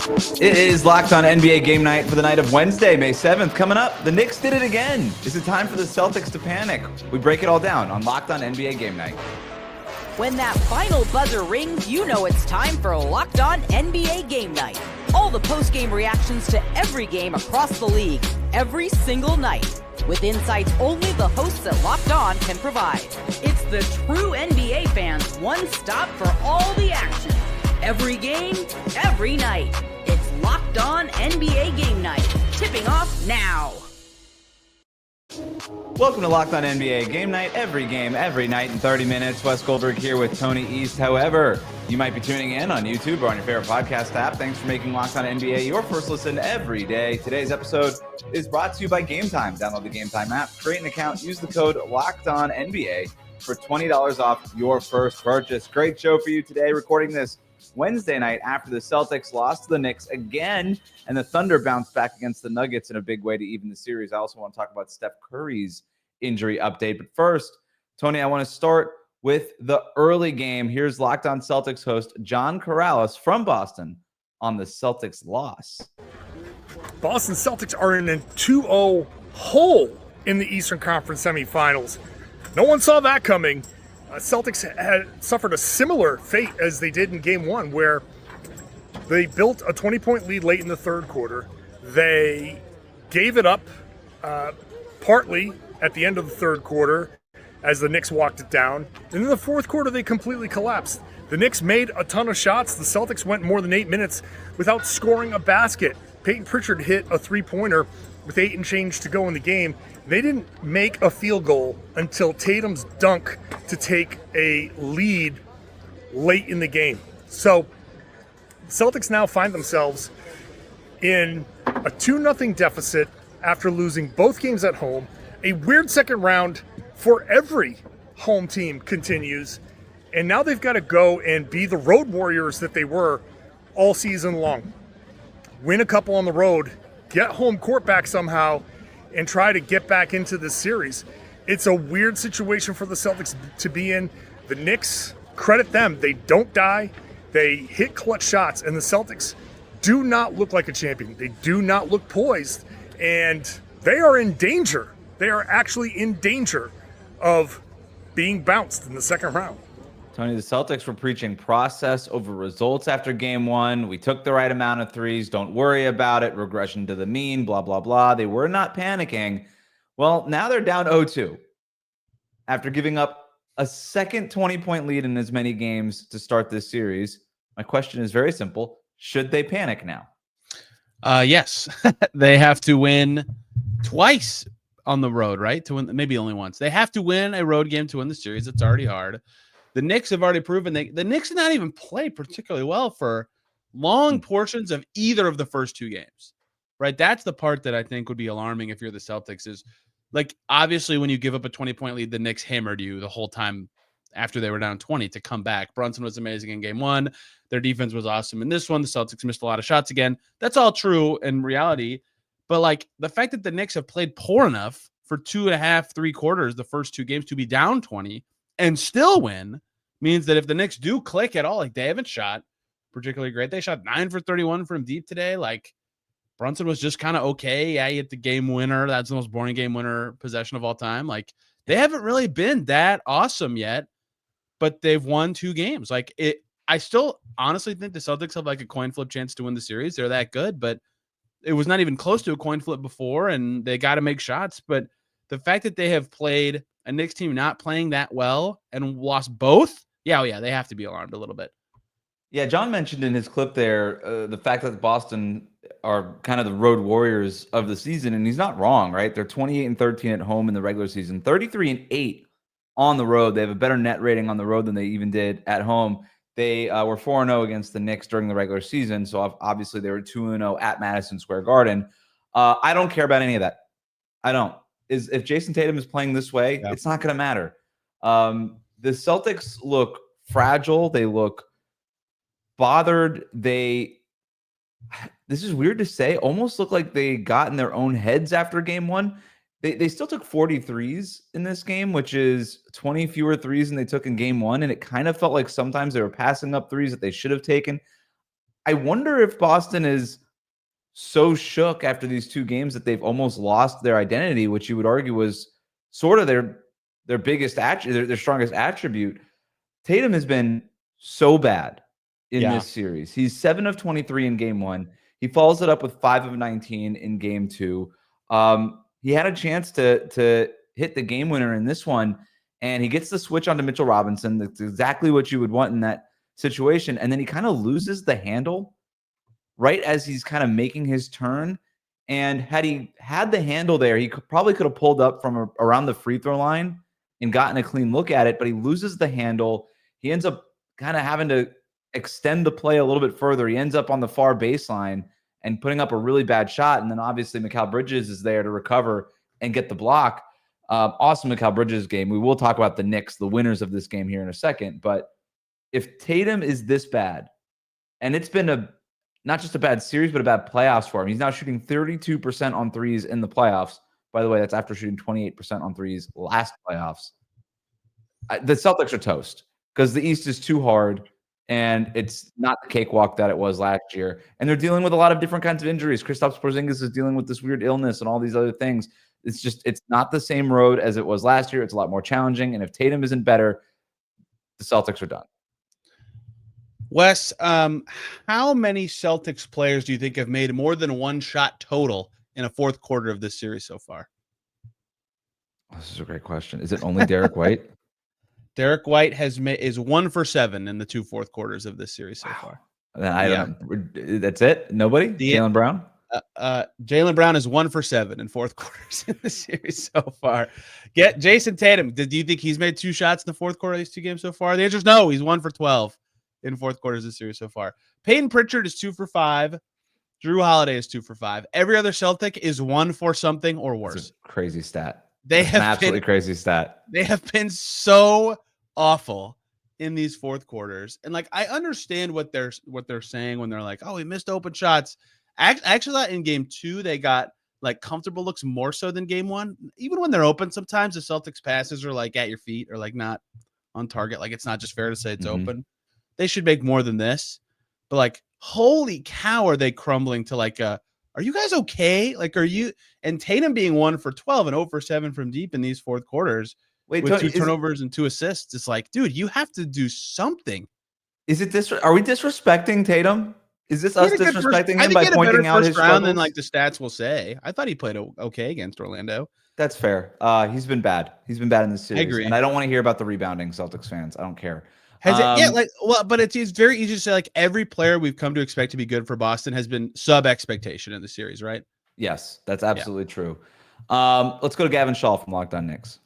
It is Locked On NBA Game Night for the night of Wednesday, May 7th. Coming up, the Knicks did it again. Is it time for the Celtics to panic? We break it all down on Locked On NBA Game Night. When that final buzzer rings, you know it's time for Locked On NBA Game Night. All the post-game reactions to every game across the league, every single night, with insights only the hosts at Locked On can provide. It's the true NBA fans' one stop for all the action. Every game, every night. It's Locked On NBA Game Night. Tipping off now. Welcome to Locked On NBA Game Night. Every game, every night in 30 minutes. Wes Goldberg here with Tony East. However, you might be tuning in on YouTube or on your favorite podcast app. Thanks for making Locked On NBA your first listen every day. Today's episode is brought to you by Game Time. Download the Game Time app, create an account, use the code LOCKEDONNBA for $20 off your first purchase. Great show for you today. Recording this Wednesday night after the Celtics lost to the Knicks again, and the Thunder bounced back against the Nuggets in a big way to even the series. I also want to talk about Steph Curry's injury update. But first, Tony, I want to start with the early game. Here's Locked On Celtics host John Corrales from Boston on the Celtics loss. Boston Celtics are in a 2-0 hole in the Eastern Conference semifinals. No one saw that coming. Celtics had suffered a similar fate as they did in Game 1, where they built a 20-point lead late in the third quarter. They gave it up partly at the end of the third quarter as the Knicks walked it down. And in the fourth quarter, they completely collapsed. The Knicks made a ton of shots. The Celtics went more than 8 minutes without scoring a basket. Peyton Pritchard hit a three-pointer with 8 and change to go in the game. They didn't make a field goal until Tatum's dunk to take a lead late in the game. So Celtics now find themselves in a 2-0 deficit after losing both games at home. A weird second round for every home team continues. And now they've got to go and be the road warriors that they were all season long. Win a couple on the road, get home court back somehow, and try to get back into this series. It's a weird situation for the Celtics to be in. The Knicks, credit them, they don't die. They hit clutch shots, and the Celtics do not look like a champion. They do not look poised, and they are in danger. They are actually in danger of being bounced in the second round. Tony, the Celtics were preaching process over results after Game 1. We took the right amount of threes. Don't worry about it. Regression to the mean, blah, blah, blah. They were not panicking. Well, now they're down 0-2 after giving up a second 20-point lead in as many games to start this series. My question is very simple. Should they panic now? Yes. They have to win twice on the road, right? To win, maybe only once. They have to win a road game to win the series. It's already hard. The Knicks have already proven the Knicks did not even play particularly well for long portions of either of the first two games, right? That's the part that I think would be alarming if you're the Celtics is, like, obviously when you give up a 20-point lead, the Knicks hammered you the whole time after they were down 20 to come back. Brunson was amazing in Game 1. Their defense was awesome in this one. The Celtics missed a lot of shots again. That's all true in reality. But, like, the fact that the Knicks have played poor enough for 2.5, 3 quarters, the first two games, to be down 20 and still win means that if the Knicks do click at all, like, they haven't shot particularly great. They shot 9 for 31 from deep today. Like, Brunson was just kind of okay. Yeah, he hit the game winner. That's the most boring game winner possession of all time. Like, they haven't really been that awesome yet, but they've won 2 games. Like, I still honestly think the Celtics have like a coin flip chance to win the series. They're that good, but it was not even close to a coin flip before, and they got to make shots. But the fact that they have played a Knicks team not playing that well and lost both, yeah, they have to be alarmed a little bit. Yeah, John mentioned in his clip there the fact that Boston are kind of the road warriors of the season, and he's not wrong, right? They're 28-13 at home in the regular season, 33-8 on the road. They have a better net rating on the road than they even did at home. They were 4-0 against the Knicks during the regular season, so obviously they were 2-0 at Madison Square Garden. I don't care about any of that. I don't. If Jason Tatum is playing this way, It's not going to matter. The Celtics look fragile. They look bothered. This is weird to say, almost look like they got in their own heads after Game 1. They still took 40 threes in this game, which is 20 fewer threes than they took in Game 1. And it kind of felt like sometimes they were passing up threes that they should have taken. I wonder if Boston is so shook after these two games that they've almost lost their identity, which you would argue was sort of their biggest their strongest attribute. Tatum has been so bad in this series. He's 7 of 23 in game 1. He follows it up with 5 of 19 in game 2. He had a chance to hit the game winner in this one, and he gets the switch onto Mitchell Robinson. That's exactly what you would want in that situation. And then he kind of loses the handle right as he's kind of making his turn. And had he had the handle there, he probably could have pulled up from around the free throw line and gotten a clean look at it, but he loses the handle. He ends up kind of having to extend the play a little bit further. He ends up on the far baseline and putting up a really bad shot. And then obviously Muel Bridges is there to recover and get the block. Awesome Muel Bridges game. We will talk about the Knicks, the winners of this game here in a second. But if Tatum is this bad, and it's been not just a bad series, but a bad playoffs for him. He's now shooting 32% on threes in the playoffs. By the way, that's after shooting 28% on threes last playoffs. The Celtics are toast because the East is too hard, and it's not the cakewalk that it was last year. And they're dealing with a lot of different kinds of injuries. Kristaps Porzingis is dealing with this weird illness and all these other things. It's not the same road as it was last year. It's a lot more challenging. And if Tatum isn't better, the Celtics are done. Wes, how many Celtics players do you think have made more than one shot total in a fourth quarter of this series so far? This is a great question. Is it only Derek White? Derek White is 1 for 7 in the 2 fourth quarters of this series so far. I don't know. That's it? Nobody? Jaylen Brown? Jaylen Brown is 1 for 7 in fourth quarters in the series so far. Get Jason Tatum. Do you think he's made 2 shots in the fourth quarter of these 2 games so far? The answer is no. He's 1 for 12 in fourth quarters of the series so far. Peyton Pritchard is 2 for 5. Drew Holiday is 2 for 5. Every other Celtic is 1 for something or worse. It's a crazy stat. Absolutely crazy stat. They have been so awful in these fourth quarters. And like, I understand what they're saying when they're like, oh, we missed open shots. Actually, in game 2, they got like comfortable looks more so than game 1. Even when they're open, sometimes the Celtics passes are like at your feet or like not on target. Like, it's not just fair to say it's open. They should make more than this. But like, holy cow, are they crumbling to like are you guys okay? Like, are you? And Tatum being 1 for 12 and 0 for 7 from deep in these fourth quarters with Tony, 2 turnovers and 2 assists. It's like, dude, you have to do something. Is it this? Are we disrespecting Tatum? Is this us disrespecting him by pointing out his struggles? Than like the stats will say. I thought he played okay against Orlando. That's fair. He's been bad. He's been bad in this series. I agree. And I don't want to hear about the rebounding, Celtics fans. I don't care. But it's very easy to say like every player we've come to expect to be good for Boston has been sub expectation in the series, right? Yes, that's absolutely true. Let's go to Gavin Shaw from Locked On Knicks.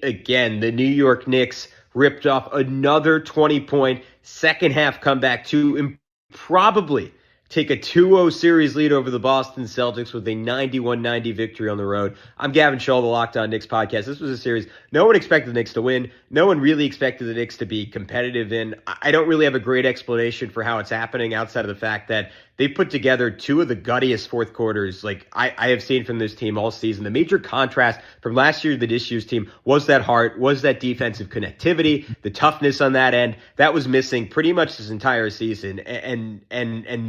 Again, the New York Knicks ripped off another 20-point second half comeback to probably take a 2-0 series lead over the Boston Celtics with a 91-90 victory on the road. I'm Gavin Shaw, the Locked On Knicks podcast. This was a series no one expected the Knicks to win. No one really expected the Knicks to be competitive in. I don't really have a great explanation for how it's happening outside of the fact that they put together 2 of the guttiest fourth quarters like I have seen from this team all season. The major contrast from last year to this year's team was that heart, was that defensive connectivity, the toughness on that end. That was missing pretty much this entire season. And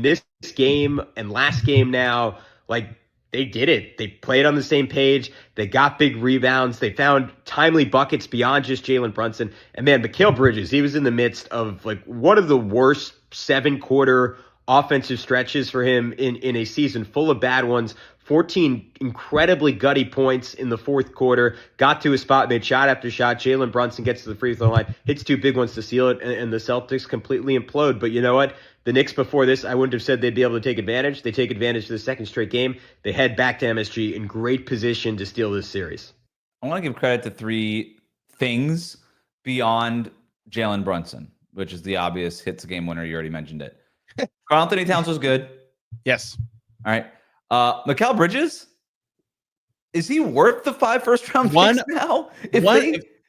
this game and last game now, like, they did it. They played on the same page. They got big rebounds. They found timely buckets beyond just Jalen Brunson. And man, Muel Bridges, he was in the midst of like one of the worst 7-quarter offensive stretches for him in a season full of bad ones. 14 incredibly gutty points in the fourth quarter. Got to a spot, made shot after shot. Jalen Brunson gets to the free throw line, hits 2 big ones to seal it, and the Celtics completely implode. But you know what? The Knicks before this, I wouldn't have said they'd be able to take advantage. They take advantage of the second straight game. They head back to MSG in great position to steal this series. I want to give credit to 3 things beyond Jalen Brunson, which is the obvious hits a game winner. You already mentioned it. Karl Anthony Towns was good. Yes. All right. Muel Bridges, is he worth the 5 first-round picks now?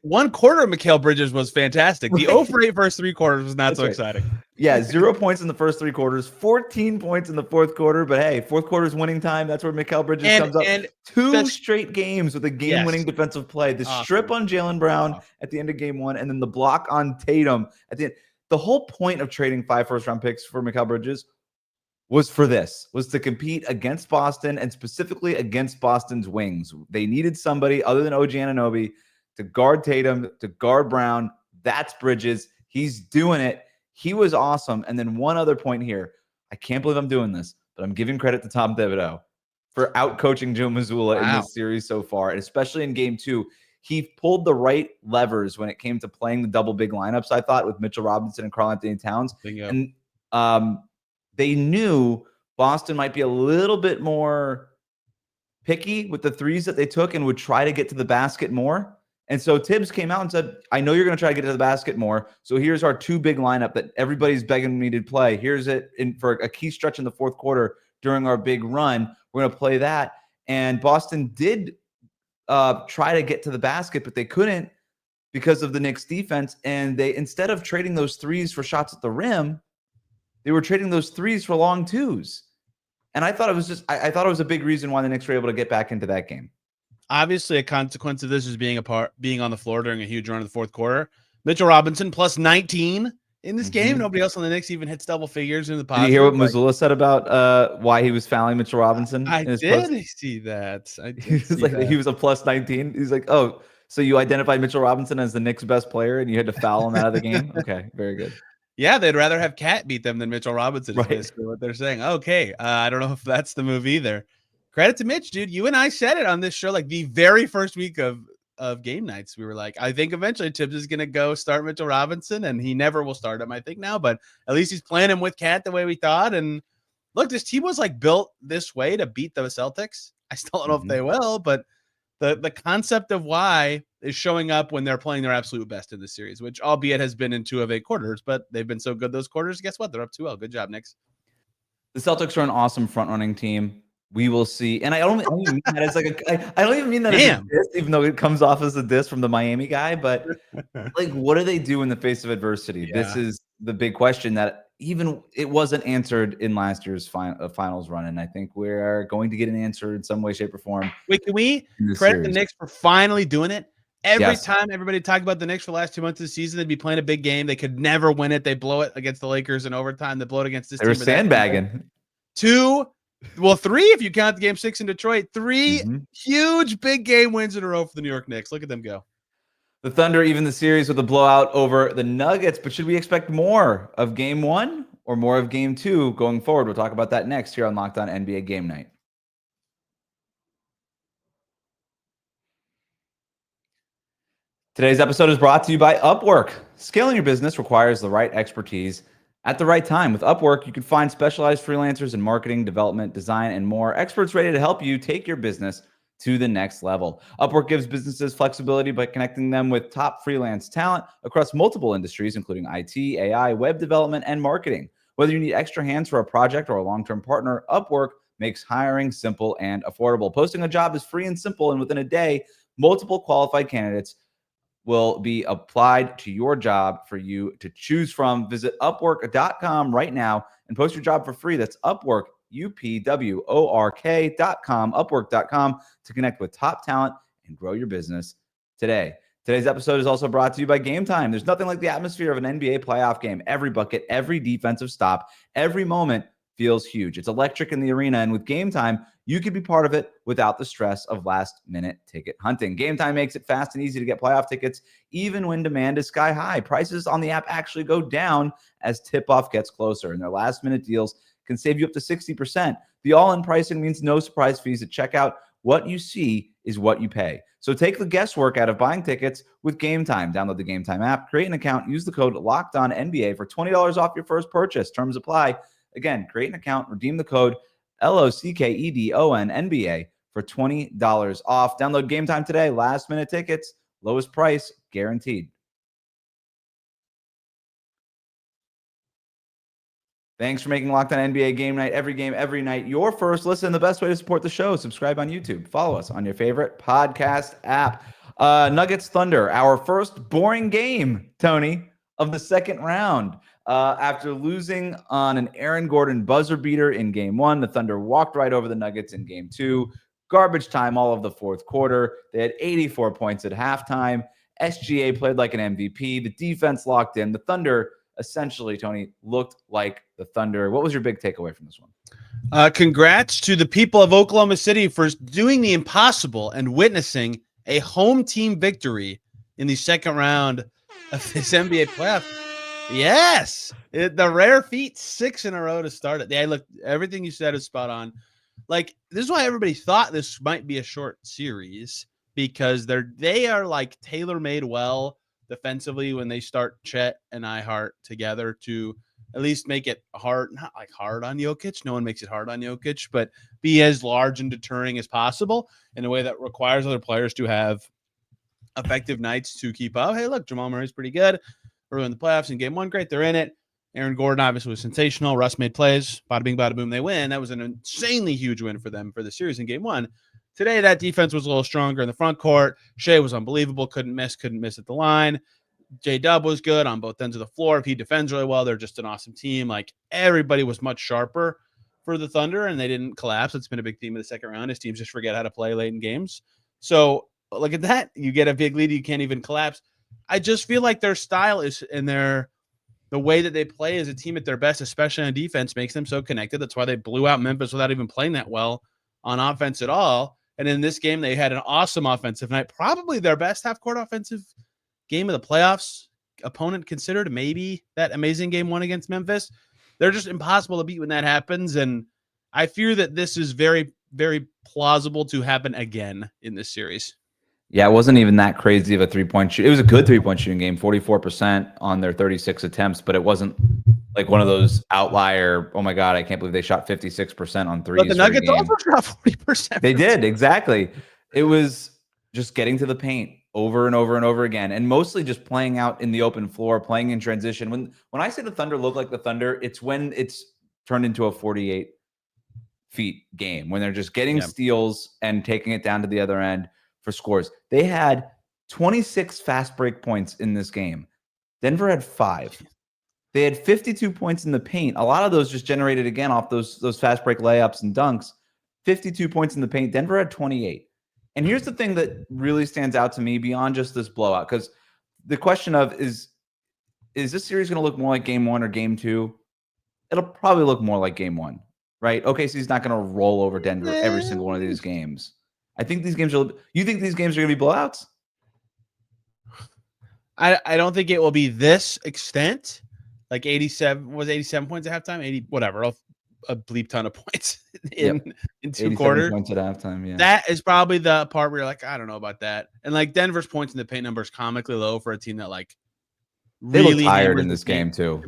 One quarter of Muel Bridges was fantastic. The 0 for 8 first 3 quarters was not so exciting. Yeah, 0 points in the first 3 quarters, 14 points in the fourth quarter. But hey, fourth quarter is winning time. That's where Muel Bridges comes up. And 2 straight games with a game-winning defensive play. The strip on Jaylen Brown at the end of game 1, and then the block on Tatum at the end. The whole point of trading 5 first-round picks for Muel Bridges was for this, was to compete against Boston and specifically against Boston's wings. They needed somebody other than OG Anunoby to guard Tatum, to guard Brown. That's Bridges. He's doing it. He was awesome. And then one other point here. I can't believe I'm doing this, but I'm giving credit to Tom Thibodeau for out-coaching Joe Mazzulla in this series so far, and especially in game 2. He pulled the right levers when it came to playing the double big lineups, I thought, with Mitchell Robinson and Karl-Anthony Towns. Bingo. And they knew Boston might be a little bit more picky with the threes that they took and would try to get to the basket more. And so Tibbs came out and said, I know you're going to try to get to the basket more. So here's our 2 big lineup that everybody's begging me to play. Here's it for a key stretch in the fourth quarter during our big run. We're going to play that. And Boston did try to get to the basket, but they couldn't because of the Knicks defense. And they, instead of trading those threes for shots at the rim, they were trading those threes for long twos. And I thought it was just, I thought it was a big reason why the Knicks were able to get back into that game. Obviously, a consequence of this is being on the floor during a huge run in the fourth quarter. Mitchell Robinson plus 19 in this game. Nobody else on the Knicks even hits double figures in the positive. Did you hear what Mazzulla said about why he was fouling Mitchell Robinson? I did see that. He was a plus 19. He's like, oh, so you identified Mitchell Robinson as the Knicks' best player and you had to foul him out of the game? Okay, very good. Yeah, they'd rather have Cat beat them than Mitchell Robinson. Right. Is basically what they're saying. Okay, I don't know if that's the move either. Credit to Mitch, dude. You and I said it on this show, like the very first week of game nights. We were like, I think eventually Tibbs is going to go start Mitchell Robinson, and he never will start him, I think, now. But at least he's playing him with Cat the way we thought. And look, this team was like built this way to beat the Celtics. I still don't know if they will, but the concept of why is showing up when they're playing their absolute best in this series, which albeit has been in 2 of 8 quarters, but they've been so good those quarters. Guess what? They're up 2-0. Good job, Knicks. The Celtics are an awesome front-running team. We will see. And I don't even mean that as like I don't even mean that as a diss, even though it comes off as a diss from the Miami guy. But like, what do they do in the face of adversity? Yeah. This is the big question that even it wasn't answered in last year's finals run. And I think we're going to get an answer in some way, shape, or form. Wait, can we credit the Knicks for finally doing it? Every time everybody talked about the Knicks for the last 2 months of the season, they'd be playing a big game. They could never win it. They blow it against the Lakers in overtime. They blow it against this team. They were sandbagging. 3 if you count the game 6 in Detroit. 3 huge big game wins in a row for the New York Knicks. Look at them go. The Thunder even the series with a blowout over the Nuggets, but should we expect more of game 1 or more of game 2 going forward? We'll talk about that next here on Locked On NBA Game Night. Today's episode is brought to you by Upwork. Scaling your business requires the right expertise at the right time. With Upwork, you can find specialized freelancers in marketing, development, design, and more. Experts ready to help you take your business to the next level. Upwork gives businesses flexibility by connecting them with top freelance talent across multiple industries, including IT, AI, web development, and marketing. Whether you need extra hands for a project or a long-term partner, Upwork makes hiring simple and affordable. Posting a job is free and simple, and within a day, multiple qualified candidates will be applied to your job for you to choose from. Visit Upwork.com right now and post your job for free. That's Upwork, UPWORK.com, Upwork.com to connect with top talent and grow your business today. Today's episode is also brought to you by Game Time. There's nothing like the atmosphere of an NBA playoff game. Every bucket, every defensive stop, every moment feels huge. It's electric in the arena, and with Game Time, you can be part of it without the stress of last-minute ticket hunting. Game Time makes it fast and easy to get playoff tickets, even when demand is sky high. Prices on the app actually go down as tip-off gets closer, and their last-minute deals can save you up to 60%. The all-in pricing means no surprise fees at checkout. What you see is what you pay. So take the guesswork out of buying tickets with Game Time. Download the Game Time app, create an account, use the code LOCKEDONNBA for $20 off your first purchase. Terms apply. Again, create an account, redeem the code LOCKEDONNBA for $20 off. Download Game Time today. Last minute tickets, lowest price guaranteed. Thanks for making Locked On NBA Game Night every game, every night your first listen. The best way to support the show, subscribe on YouTube. Follow us on your favorite podcast app. Nuggets Thunder, our first boring game, Tony, of the second round. After losing on an Aaron Gordon buzzer beater in game 1, the Thunder walked right over the Nuggets in game 2. Garbage time all of the fourth quarter. They had 84 points at halftime. SGA played like an MVP. The defense locked in. The Thunder essentially, Tony, looked like the Thunder. What was your big takeaway from this one? Congrats to the people of Oklahoma City for doing the impossible and witnessing a home team victory in the second round of this NBA playoff. Yes, the rare feat, 6 in a row to start it. Yeah, look, everything you said is spot on. Like, this is why everybody thought this might be a short series, because they are like tailor-made well defensively when they start Chet and Ihart together to at least make it hard, not like hard on Jokic. No one makes it hard on Jokic, but be as large and deterring as possible in a way that requires other players to have effective nights to keep up. Hey, look, Jamal Murray's pretty good. Early in the playoffs in game 1, great, they're in it. Aaron Gordon obviously was sensational. Russ made plays. Bada bing, bada boom, they win. That was an insanely huge win for them for the series in game 1. Today, that defense was a little stronger in the front court. Shea was unbelievable. Couldn't miss at the line. J-Dub was good on both ends of the floor. If he defends really well, they're just an awesome team. Like, everybody was much sharper for the Thunder, and they didn't collapse. It's been a big theme of the second round. His teams just forget how to play late in games. So look at that. You get a big lead, you can't even collapse. I just feel like their style is in the way that they play as a team at their best, especially on defense, makes them so connected. That's why they blew out Memphis without even playing that well on offense at all. And in this game, they had an awesome offensive night, probably their best half-court offensive game of the playoffs, opponent considered, maybe that amazing game 1 against Memphis. They're just impossible to beat when that happens, and I fear that this is very, very plausible to happen again in this series. Yeah, it wasn't even that crazy of a three-point shoot. It was a good three-point shooting game, 44% on their 36 attempts, but it wasn't like one of those outlier, oh my God, I can't believe they shot 56% on threes. But the Nuggets also shot 40%. They did, exactly. It was just getting to the paint over and over and over again, and mostly just playing out in the open floor, playing in transition. When I say the Thunder look like the Thunder, it's when it's turned into a 48 feet game, when they're just getting steals and taking it down to the other end for scores. They had 26 fast break points in this game. Denver had 5. They had 52 points in the paint. A lot of those just generated again off those fast break layups and dunks. 52 points in the paint. Denver had 28. And here's the thing that really stands out to me beyond just this blowout, because the question of is this series going to look more like game 1 or game 2? It'll probably look more like game 1, right? OKC's not going to roll over Denver every single one of these games. I think these games are. You think these games are going to be blowouts? I don't think it will be this extent. Like 87 points at halftime, 80 whatever. A bleep ton of points in 2 quarters. Points at halftime. Yeah, that is probably the part where you're like, I don't know about that. And like Denver's points in the paint number is comically low for a team that like they really look tired in this game too.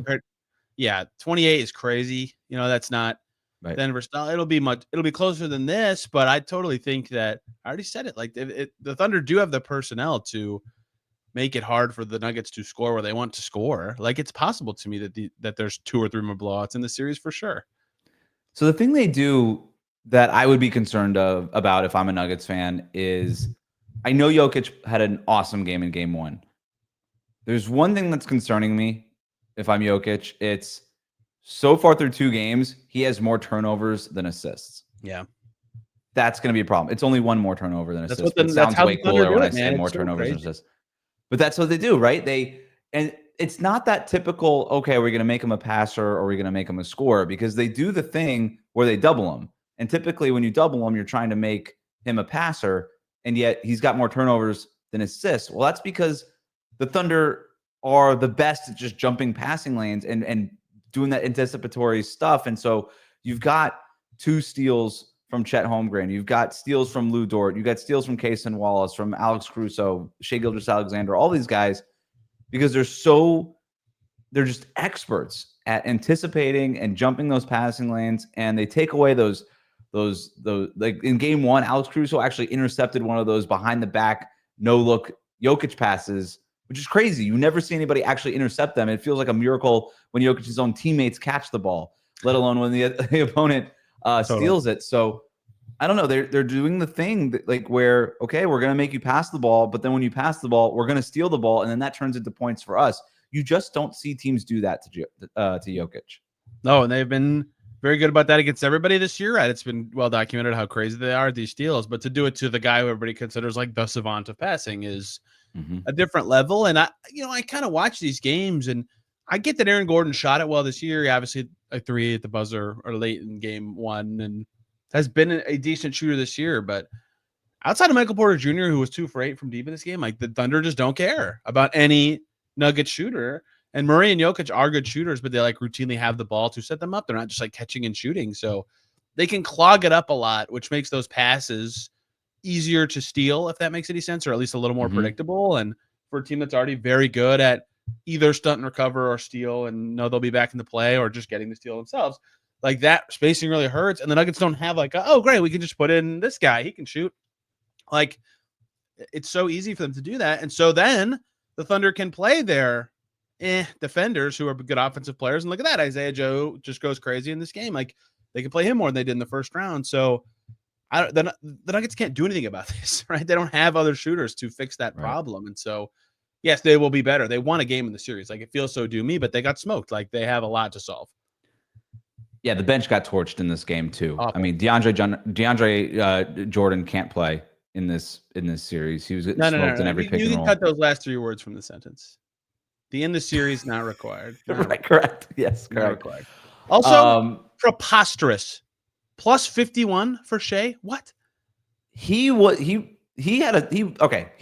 28 is crazy. You know, that's not. Right. Denver style. It'll be closer than this, but I totally think that I already said it. Like the Thunder do have the personnel to make it hard for the Nuggets to score where they want to score. Like, it's possible to me that there's 2 or 3 more blowouts in the series for sure. So the thing they do that I would be concerned about if I'm a Nuggets fan is I know Jokic had an awesome game in game 1. There's one thing that's concerning me if I'm Jokic. It's so far through 2 games, he has more turnovers than assists. Yeah. That's going to be a problem. It's only 1 more turnover than assists. It sounds way cooler when I say more turnovers than assists. But that's what they do, right? And it's not that typical, okay, we're going to make him a passer or we're going to make him a scorer, because they do the thing where they double him. And typically when you double him, you're trying to make him a passer, and yet he's got more turnovers than assists. Well, that's because the Thunder are the best at just jumping passing lanes and doing that anticipatory stuff. And so you've got 2 steals from Chet Holmgren. You've got steals from Lou Dort. You've got steals from Kaysen Wallace, from Alex Caruso, Shai Gilgeous-Alexander, all these guys, because they're just experts at anticipating and jumping those passing lanes. And they take away those like in game 1, Alex Caruso actually intercepted one of those behind the back, no look Jokic passes, which is crazy. You never see anybody actually intercept them. It feels like a miracle when Jokic's own teammates catch the ball, let alone when the opponent steals it. So I don't know. They're doing the thing that, like, where, okay, we're going to make you pass the ball, but then when you pass the ball, we're going to steal the ball, and then that turns into points for us. You just don't see teams do that to Jokic. No, and they've been very good about that against everybody this year. Right? It's been well documented how crazy they are at these steals, but to do it to the guy who everybody considers like the savant of passing is a different level. And I kind of watch these games, and I get that Aaron Gordon shot it well this year. He obviously a 3 at the buzzer or late in game 1 and has been a decent shooter this year. But outside of Michael Porter Jr., who was 2 for 8 from deep in this game, like the Thunder just don't care about any Nugget shooter. And Murray and Jokic are good shooters, but they like routinely have the ball to set them up. They're not just like catching and shooting. So they can clog it up a lot, which makes those passes easier to steal, if that makes any sense, or at least a little more predictable. And for a team that's already very good at either stunt and recover or steal and know they'll be back in the play or just getting the steal themselves, like that spacing really hurts. And the Nuggets don't have like, oh, great, we can just put in this guy. He can shoot. Like, it's so easy for them to do that. And so then the Thunder can play their defenders who are good offensive players. And look at that. Isaiah Joe just goes crazy in this game. Like, they can play him more than they did in the first round. So the Nuggets can't do anything about this, right? They don't have other shooters to fix that problem. And so, yes, they will be better. They won a game in the series. Like, it feels so doomy, but they got smoked. Like, they have a lot to solve. Yeah, the bench got torched in this game too. Awful. I mean, DeAndre Jordan can't play in this series. He was getting smoked in every pick You and can roll. cut those last 3 words from the sentence. The in the series not required. Right, correct. Yes, Not correct. required. Also, preposterous. Plus 51 for Shea. What? He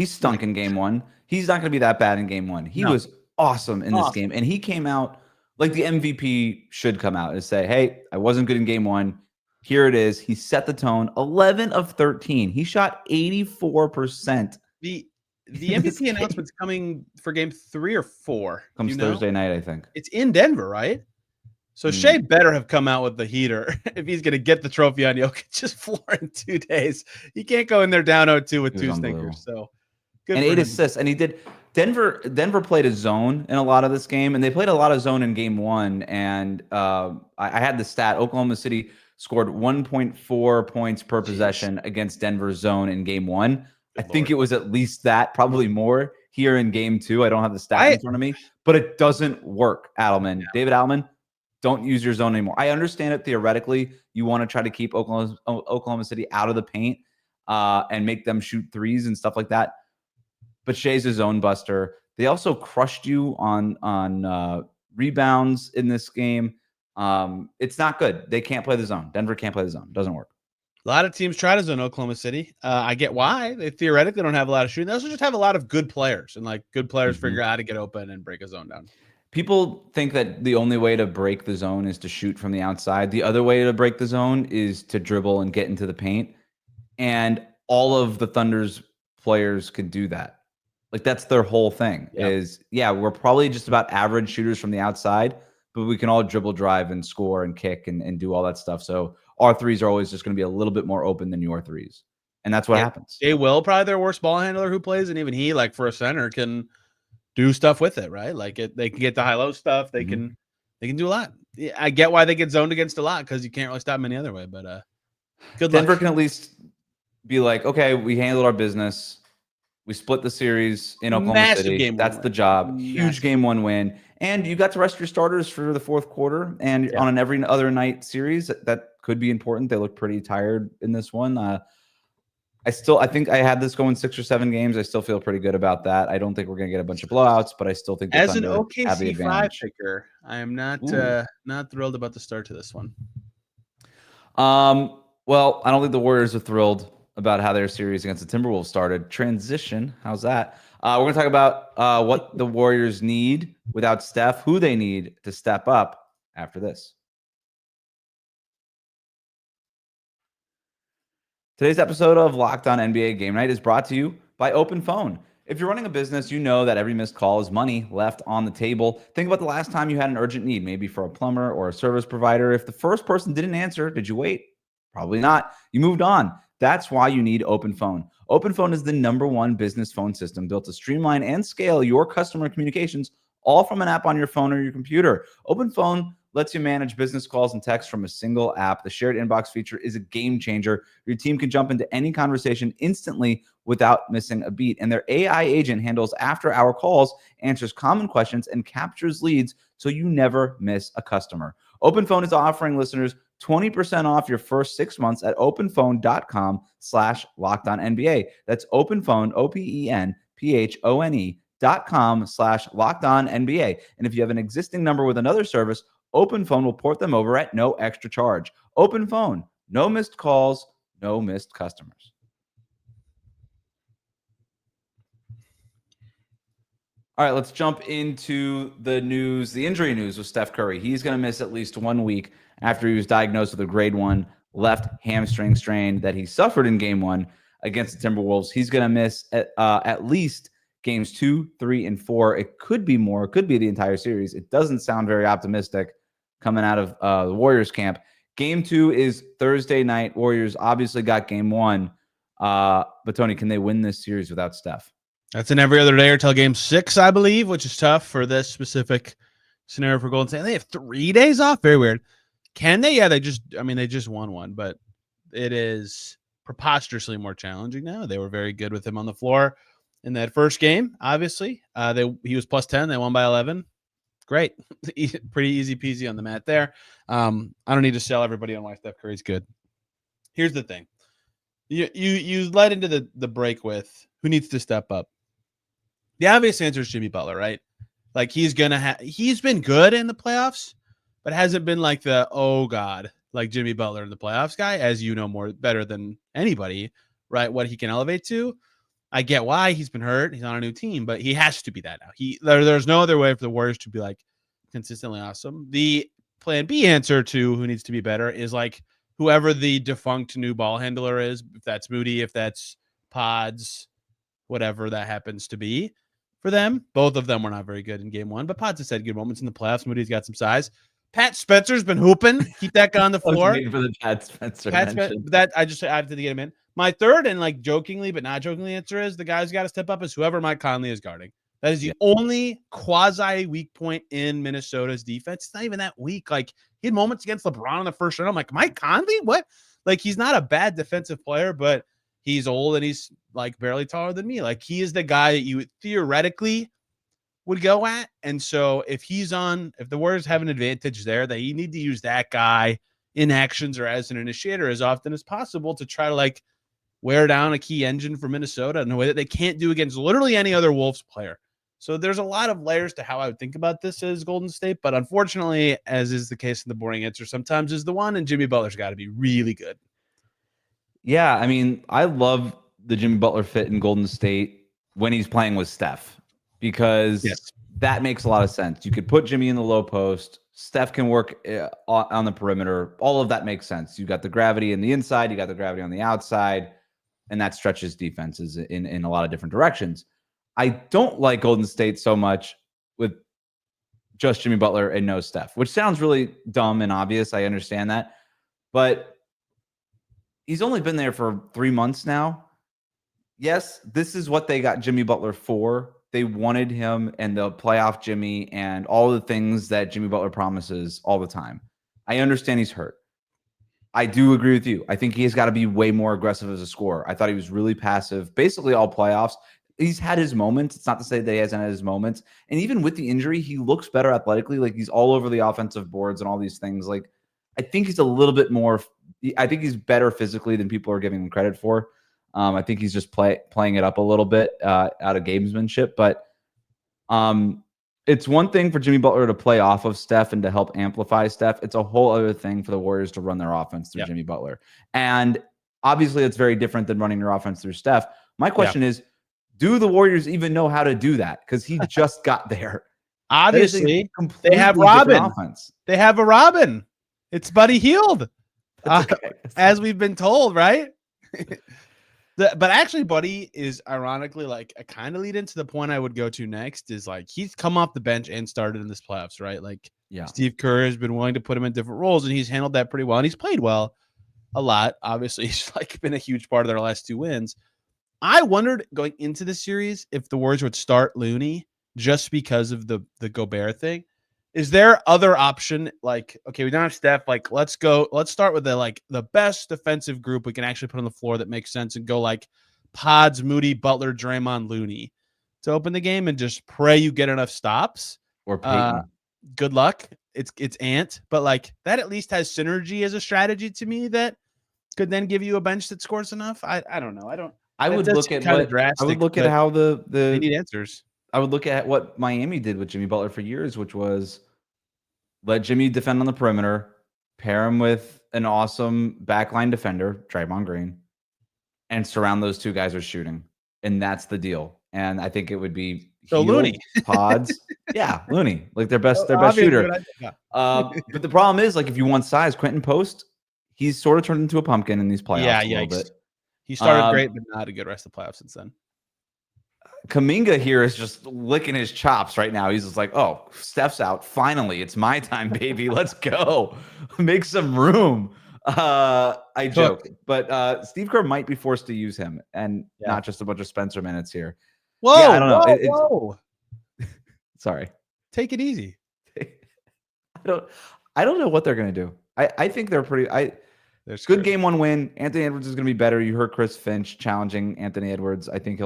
stunk in game 1. He's not going to be that bad in game 1. He was awesome in this game, and he came out like the MVP should come out and say, "Hey, I wasn't good in game 1. Here it is." He set the tone. 11 of 13. He shot 84%. The MVP announcement's coming for game 3 or 4. Comes Thursday night, I think. It's in Denver, right? So Shea better have come out with the heater if he's going to get the trophy on Jokic's floor in 2 days. He can't go in there down 0-2 with 2 stinkers. So good. And for 8 him. assists. And he did. Denver played a zone in a lot of this game, and they played a lot of zone in game 1. And I had the stat: Oklahoma City scored 1.4 points per possession against Denver's zone in game 1. I think it was at least that, probably more here in game 2. I don't have the stat in front of me, but it doesn't work. Adelman, David Adelman, don't use your zone anymore. I understand it theoretically. You want to try to keep Oklahoma City out of the paint and make them shoot threes and stuff like that. But Shea's a zone buster. They also crushed you on rebounds in this game. It's not good. They can't play the zone. Denver can't play the zone. Doesn't work. A lot of teams try to zone Oklahoma City. I get why. They theoretically don't have a lot of shooting. They also just have a lot of good players, and like good players figure out how to get open and break a zone down. People think that the only way to break the zone is to shoot from the outside. The other way to break the zone is to dribble and get into the paint. And all of the Thunder's players can do that. Like, that's their whole thing we're probably just about average shooters from the outside, but we can all dribble, drive, and score and kick and do all that stuff. So our threes are always just going to be a little bit more open than your threes. And that's what happens. Jay Will, probably their worst ball handler who plays, and even he, like for a center, can do stuff with it, right? Like they can get the high-low stuff. They can do a lot. Yeah, I get why they get zoned against a lot because you can't really stop them any other way. But good Denver luck. can at least be like, okay, we handled our business. We split the series in Oklahoma City. That's the job. Huge game 1 win. And you got to rest your starters for the fourth quarter. And on an every other night series, that could be important. They look pretty tired in this one. I think I had this going 6 or 7 games. I still feel pretty good about that. I don't think we're going to get a bunch of blowouts, but I still think as an OKC 5 picker, I am not thrilled about the start to this one. Well, I don't think the Warriors are thrilled about how their series against the Timberwolves started. Transition. How's that? We're going to talk about what the Warriors need without Steph, who they need to step up after this. Today's episode of Locked On NBA Game Night is brought to you by Open Phone. If you're running a business, you know that every missed call is money left on the table. Think about the last time you had an urgent need, maybe for a plumber or a service provider. If the first person didn't answer, did you wait? Probably not. You moved on. That's why you need Open Phone. Open Phone is the #1 business phone system built to streamline and scale your customer communications, all from an app on your phone or your computer. Open Phone lets you manage business calls and texts from a single app. The shared inbox feature is a game changer. Your team can jump into any conversation instantly without missing a beat. And their AI agent handles after-hour calls, answers common questions, and captures leads so you never miss a customer. Open Phone is offering listeners 20% off your first 6 months at openphone.com/LockedOnNBA. That's openphone, openphone.com/LockedOnNBA. And if you have an existing number with another service, Open Phone will port them over at no extra charge. Open Phone, no missed calls, no missed customers. All right, let's jump into the news, the injury news with Steph Curry. He's going to miss at least 1 week after he was diagnosed with a grade 1 left hamstring strain that he suffered in game 1 against the Timberwolves. He's going to miss at least games 2, 3, and 4. It could be more. It could be the entire series. It doesn't sound very optimistic coming out of the Warriors camp. Game 2 is Thursday night. Warriors obviously got game 1. But Tony, can they win this series without Steph? That's in every other day or till game 6, I believe, which is tough for this specific scenario for Golden State. They have 3 days off. Very weird. Can they? Yeah, they just won one, but it is preposterously more challenging now. They were very good with him on the floor in that first game, obviously. He was plus 10. They won by 11. Great. Pretty easy peasy on the mat there. I don't need to sell everybody on why Steph Curry's good. Here's the thing. You led into the break with who needs to step up. The obvious answer is Jimmy Butler, right? Like he's been good in the playoffs, but hasn't been like the, oh God, like Jimmy Butler in the playoffs guy, as you know better than anybody, right? What he can elevate to. I get why he's been hurt. He's on a new team, but he has to be that now. There's no other way for the Warriors to be like consistently awesome. The plan B answer to who needs to be better is like whoever the defunct new ball handler is, if that's Moody, if that's Pods, whatever that happens to be for them. Both of them were not very good in game 1, but Pods has had good moments in the playoffs. Moody's got some size. Pat Spencer's been hooping. Keep that guy on the floor. I was waiting for the Pat Spencer mention. I have to get him in. My third and like jokingly but not jokingly answer is the guy's got to step up is whoever Mike Conley is guarding. That is the only quasi weak point in Minnesota's defense. It's not even that weak. Like he had moments against LeBron in the first round. I'm like, Mike Conley? What? Like he's not a bad defensive player, but he's old and he's like barely taller than me. Like he is the guy that you theoretically would go at. And so if the Warriors have an advantage there, they need to use that guy in actions or as an initiator as often as possible to try to like wear down a key engine for Minnesota in a way that they can't do against literally any other Wolves player. So there's a lot of layers to how I would think about this as Golden State, but unfortunately, as is the case in the boring answer, sometimes is the one, and Jimmy Butler's got to be really good. Yeah, I mean, I love the Jimmy Butler fit in Golden State when he's playing with Steph because that makes a lot of sense. You could put Jimmy in the low post. Steph can work on the perimeter. All of that makes sense. You got the gravity in the inside. You got the gravity on the outside. And that stretches defenses in a lot of different directions. I don't like Golden State so much with just Jimmy Butler and no Steph, which sounds really dumb and obvious. I understand that. But he's only been there for 3 months now. Yes, this is what they got Jimmy Butler for. They wanted him and the playoff Jimmy and all the things that Jimmy Butler promises all the time. I understand he's hurt. I do agree with you. I think he has got to be way more aggressive as a scorer. I thought he was really passive, basically all playoffs. He's had his moments. It's not to say that he hasn't had his moments. And even with the injury, he looks better athletically. Like he's all over the offensive boards and all these things. Like I think he's a little bit more. I think he's better physically than people are giving him credit for. I think he's just playing it up a little bit out of gamesmanship. But it's one thing for Jimmy Butler to play off of Steph and to help amplify Steph. It's a whole other thing for the Warriors to run their offense through Jimmy Butler. And obviously, it's very different than running your offense through Steph. My question is, do the Warriors even know how to do that? Because he just got there. Obviously, they have Robin. They have a Robin. It's Buddy Hield, as we've been told, right? But actually, Buddy is ironically like a kind of lead into the point I would go to next is like he's come off the bench and started in this playoffs, right? Like Steve Kerr has been willing to put him in different roles and he's handled that pretty well. And he's played well a lot. Obviously, he's like been a huge part of their last 2 wins. I wondered going into the series if the Warriors would start Looney just because of the Gobert thing. Is there other option? Like, okay, we don't have Steph. Like, let's start with the best defensive group we can actually put on the floor that makes sense and go like Pods, Moody, Butler, Draymond, Looney to open the game and just pray you get enough stops. Or Peyton. Good luck. It's Ant, but like that at least has synergy as a strategy to me that could then give you a bench that scores enough. I don't know. I would look at how they need answers. I would look at what Miami did with Jimmy Butler for years, which was let Jimmy defend on the perimeter, pair him with an awesome backline defender, Draymond Green, and surround those two guys with shooting. And that's the deal. And I think it would be So Looney. Pods. Yeah, Looney. Like their best Obviously, shooter. what I think, yeah. But the problem is, like, if you want size, Quentin Post, he's sort of turned into a pumpkin in these playoffs a little bit. He started great, but not a good rest of the playoffs since then. Kaminga here is just licking his chops right now. He's just like, oh, Steph's out. Finally, it's my time, baby. Let's go. Make some room. I joke, but Steve Kerr might be forced to use him and not just a bunch of Spencer minutes here. Whoa, yeah, I don't know. Whoa. Sorry. Take it easy. I don't know what they're gonna do. I think they're pretty. There's good game one win. Anthony Edwards is gonna be better. You heard Chris Finch challenging Anthony Edwards. I think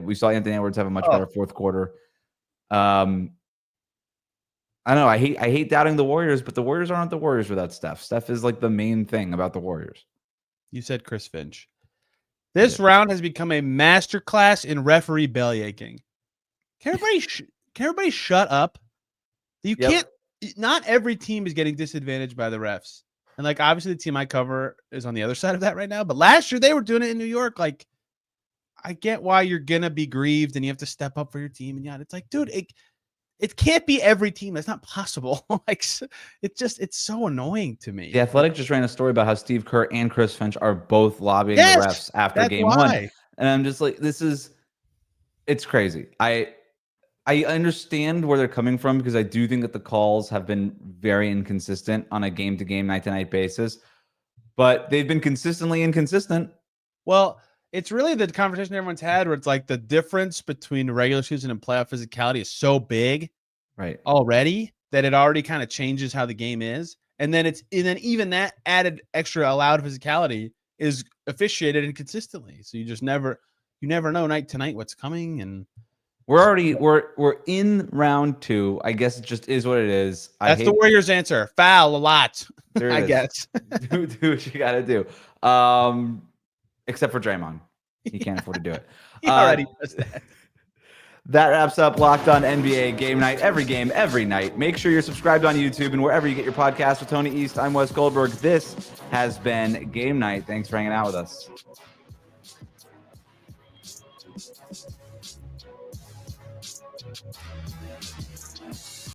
we saw Anthony Edwards have a much better fourth quarter. I don't know. I hate doubting the Warriors, but the Warriors aren't the Warriors without Steph. Steph is like the main thing about the Warriors. You said Chris Finch. This round has become a masterclass in referee bellyaking. Can everybody shut up? You can't. Not every team is getting disadvantaged by the refs, and like obviously the team I cover is on the other side of that right now. But last year they were doing it in New York. Like, I get why you're gonna be grieved and you have to step up for your team, and it's like, dude, it can't be every team. That's not possible. Like, it's so annoying to me. The Athletic just ran a story about how Steve Kerr and Chris Finch are both lobbying the refs after game one. And I'm just like, it's crazy. I understand where they're coming from because I do think that the calls have been very inconsistent on a game-to-game, night-to-night basis. But they've been consistently inconsistent. Well, it's really the conversation everyone's had where it's like the difference between regular season and playoff physicality is so big already that it already kind of changes how the game is. And then even that added extra allowed physicality is officiated inconsistently. So you never know night to night what's coming. And we're in round two. I guess it just is what it is. That's the Warriors' answer. Foul a lot. I guess. do what you gotta do. Except for Draymond. He can't afford to do it. He already does that. That wraps up Locked On NBA Game Night. Every game, every night. Make sure you're subscribed on YouTube and wherever you get your podcast. With Tony East, I'm Wes Goldberg. This has been Game Night. Thanks for hanging out with us.